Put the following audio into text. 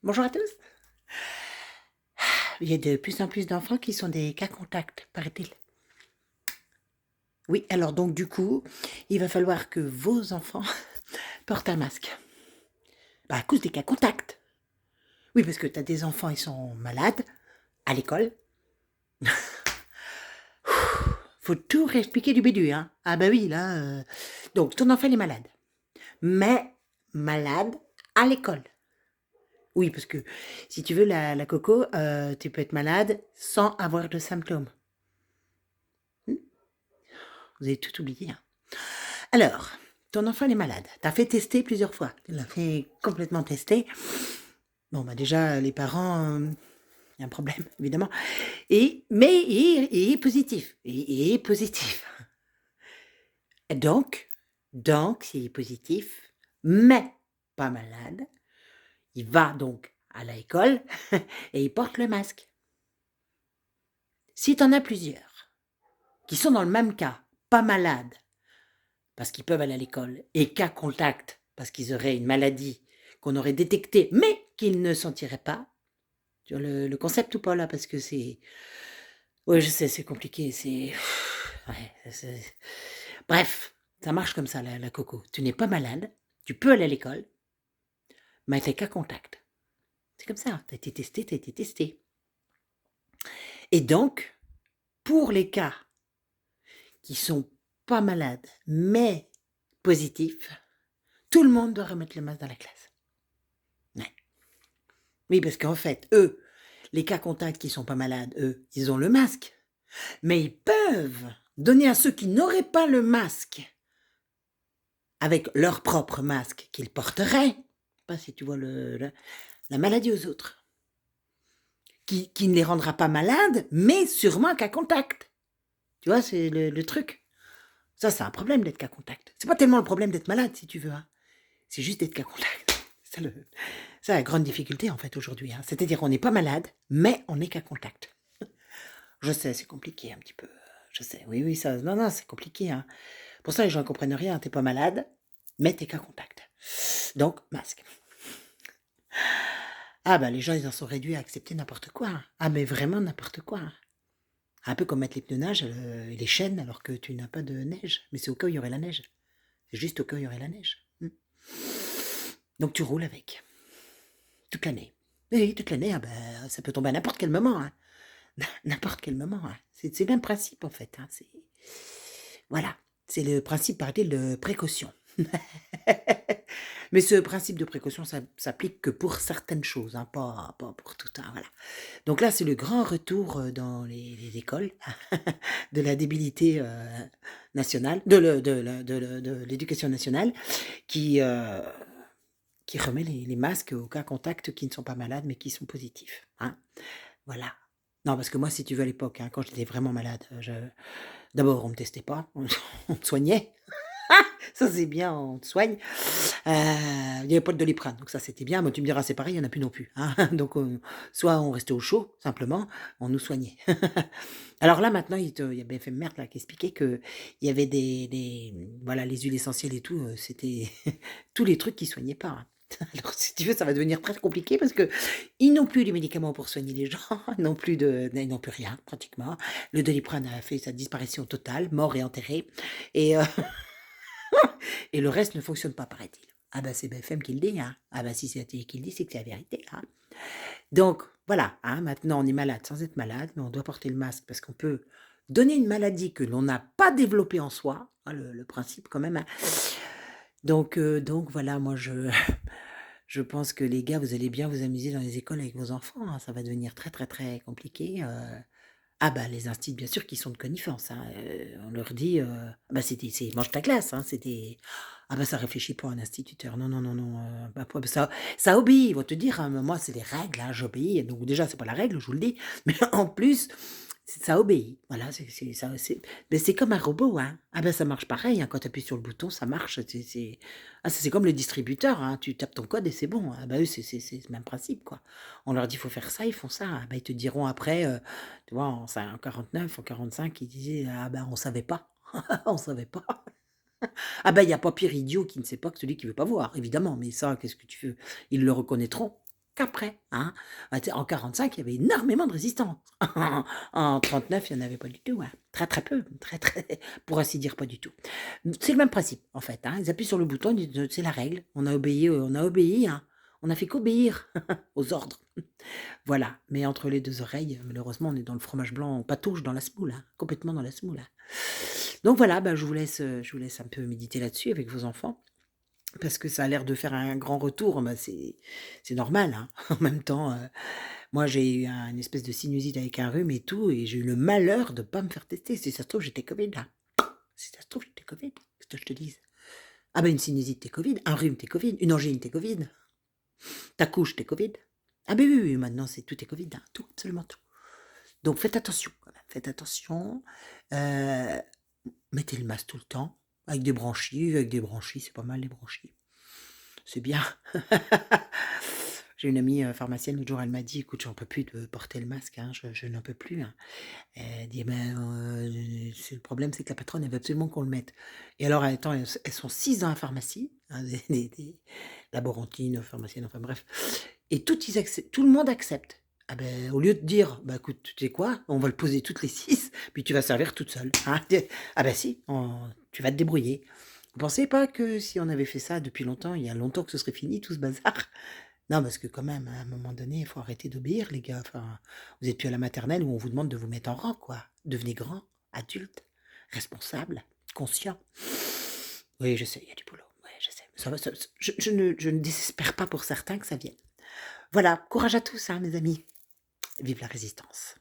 Bonjour à tous. Il y a de plus en plus d'enfants qui sont des cas contacts, paraît-il. Oui, alors donc du coup, il va falloir que vos enfants portent un masque. Bah, à cause des cas contacts. Oui, parce que tu as des enfants, ils sont malades à l'école. Faut tout réexpliquer du début, hein. Ah bah oui, là. Donc, ton enfant il est malade. Mais malade à l'école. Oui, parce que si tu veux, la coco, tu peux être malade sans avoir de symptômes. Vous avez tout oublié, hein. Alors, ton enfant il est malade. T'as fait tester plusieurs fois. Tu l'as fait complètement tester. Bon, bah déjà, les parents, il y a un problème, évidemment. Mais il est positif. Il est positif. Donc, s'il est positif, mais pas malade, il va donc à l'école et il porte le masque. Si tu en as plusieurs qui sont dans le même cas, pas malades, parce qu'ils peuvent aller à l'école, et cas contact, parce qu'ils auraient une maladie qu'on aurait détectée, mais qu'ils ne sentiraient pas. Tu vois le concept ou pas là? Parce que c'est... Oui, je sais, c'est compliqué, c'est... Ouais, bref, ça marche comme ça, la coco. Tu n'es pas malade, tu peux aller à l'école, mais t'es cas contact. C'est comme ça, t'as été testé, t'as été testé. Et donc, pour les cas qui sont pas malades, mais positifs, tout le monde doit remettre le masque dans la classe. Ouais. Oui, parce qu'en fait, eux, les cas contacts qui sont pas malades, eux, ils ont le masque. Mais ils peuvent donner à ceux qui n'auraient pas le masque, avec leur propre masque qu'ils porteraient, pas si tu vois la maladie aux autres, qui ne les rendra pas malades, mais sûrement cas contact. Tu vois, c'est le truc. Ça, c'est un problème d'être cas contact. C'est pas tellement le problème d'être malade, si tu veux. Hein. C'est juste d'être cas contact. C'est la grande difficulté, en fait, aujourd'hui. Hein. C'est-à-dire qu'on n'est pas malade, mais on est cas contact. Je sais, c'est compliqué un petit peu. Je sais, oui, ça, non, c'est compliqué. Hein. Pour ça, les gens ne comprennent rien. T'es pas malade, mais t'es cas contact. Donc, masque. Ah, bah, les gens, ils en sont réduits à accepter n'importe quoi. Hein. Ah, mais vraiment n'importe quoi. Hein. Un peu comme mettre les pneus neige et les chaînes alors que tu n'as pas de neige. Mais c'est au cas où il y aurait la neige. C'est juste au cas où il y aurait la neige. Donc, tu roules avec. Toute l'année. Oui, toute l'année, ah ben, ça peut tomber à n'importe quel moment. Hein. N'importe quel moment. Hein. C'est le même principe, en fait. Hein. Voilà. C'est le principe, paraît-il, de précaution. Mais ce principe de précaution, ça s'applique que pour certaines choses, hein, pas pour tout. Hein, voilà. Donc là, c'est le grand retour dans les écoles de la débilité nationale, de l'éducation nationale, qui, euh, qui remet les masques aux cas contacts qui ne sont pas malades, mais qui sont positifs. Hein. Voilà. Non, parce que moi, si tu veux, à l'époque, hein, quand j'étais vraiment malade, d'abord, on ne me testait pas, on me soignait. Ça, c'est bien, on te soigne. Il n'y avait pas de Doliprane, donc ça, c'était bien. Mais tu me diras, c'est pareil, il n'y en a plus non plus. Hein. Donc, soit on restait au chaud, simplement, on nous soignait. Alors là, maintenant, il y a BFM Merde là, qui expliquait qu'il y avait voilà, les huiles essentielles et tout, c'était tous les trucs qui ne soignaient pas. Hein. Alors, si tu veux, ça va devenir très compliqué parce que ils n'ont plus les médicaments pour soigner les gens, ils n'ont plus rien, pratiquement. Le Doliprane a fait sa disparition totale, mort et enterré. Et, et le reste ne fonctionne pas, paraît-il. Ah bah c'est BFM qui le dit, hein. Ah bah si c'est la télé qui le dit, c'est que c'est la vérité. Hein. Donc voilà, hein, maintenant on est malade sans être malade, mais on doit porter le masque parce qu'on peut donner une maladie que l'on n'a pas développée en soi, hein, le principe quand même. Hein. Donc voilà, moi je pense que les gars, vous allez bien vous amuser dans les écoles avec vos enfants. Hein. Ça va devenir très très très compliqué. Ah bah les instituts bien sûr qui sont de connivence, hein, on leur dit, bah c'est mange ta classe, hein, ah bah ça réfléchit pas un instituteur, non, bah ça obéit, ils vont te dire, hein, moi c'est les règles, hein, j'obéis, donc déjà c'est pas la règle, je vous le dis, mais en plus, ça obéit, voilà, mais c'est comme un robot, hein. Ah bah ça marche pareil, hein, quand tu appuies sur le bouton, ça marche, ça c'est comme le distributeur, hein, tu tapes ton code et c'est bon, ah bah eux c'est le même principe, quoi. On leur dit: «Faut faire ça», ils font ça, ah bah ils te diront après, tu vois, en 49, en 45, ils disaient: «Ah ben, on savait pas, on savait pas». Ah ben, il y a pas pire idiot qui ne sait pas que celui qui veut pas voir, évidemment, mais ça, qu'est-ce que tu veux? Ils le reconnaîtront. qu'après, hein. Ah, tu sais, en 45, il y avait énormément de résistance. En 39, il y en avait pas du tout, hein. Très, très peu, très, très pour ainsi dire, pas du tout. C'est le même principe, en fait, hein. Ils appuient sur le bouton, ils disent: «C'est la règle, on a obéi, hein. On a fait qu'obéir aux ordres». Voilà, mais entre les 2 oreilles, malheureusement, on est dans le fromage blanc, on patauge dans la semoule, hein, complètement dans la semoule, hein. Donc voilà, bah, je vous laisse un peu méditer là-dessus avec vos enfants, parce que ça a l'air de faire un grand retour, bah, c'est normal, hein. En même temps, moi j'ai eu une espèce de sinusite avec un rhume et tout et j'ai eu le malheur de pas me faire tester. Si ça se trouve, j'étais Covid, là. Si ça se trouve, j'étais Covid, qu'est-ce que je te dise? Ah bah, une sinusite, tu Covid, un rhume, tu Covid, une angine, tu Covid, ta couche, tu Covid. Ah beh, oui, oui, maintenant c'est tout est Covid, hein, tout, absolument tout. Donc faites attention quand même, faites attention, heu, mettez le masque tout le temps, avec des branchies, c'est pas mal les branchies. C'est bien. J'ai une amie, pharmacienne, l'autre jour, elle m'a dit: «Écoute, j'en peux plus de porter le masque, hein, je n'en peux plus, hein». Elle dit: «Ben, c'est le problème, c'est que la patronne, elle veut absolument qu'on le mette». Et alors, attends, elles sont 6 dans la pharmacie, hein, des laborantines, pharmaciennes, enfin bref, et tout le monde accepte. Ah ben, au lieu de dire: «Bah, écoute, tu sais quoi? On va le poser toutes les 6, puis tu vas servir toute seule, hein». Ah ben si, tu vas te débrouiller. Vous pensez pas que si on avait fait ça depuis longtemps, il y a longtemps que ce serait fini tout ce bazar? Non, parce que quand même, à un moment donné, il faut arrêter d'obéir les gars. Enfin, vous êtes plus à la maternelle où on vous demande de vous mettre en rang, quoi. Devenez grand, adulte, responsable, conscient. Oui, je sais, il y a du boulot. Oui, je sais. Je ne désespère pas pour certains que ça vienne. Voilà, courage à tous, hein, mes amis. Vive la résistance.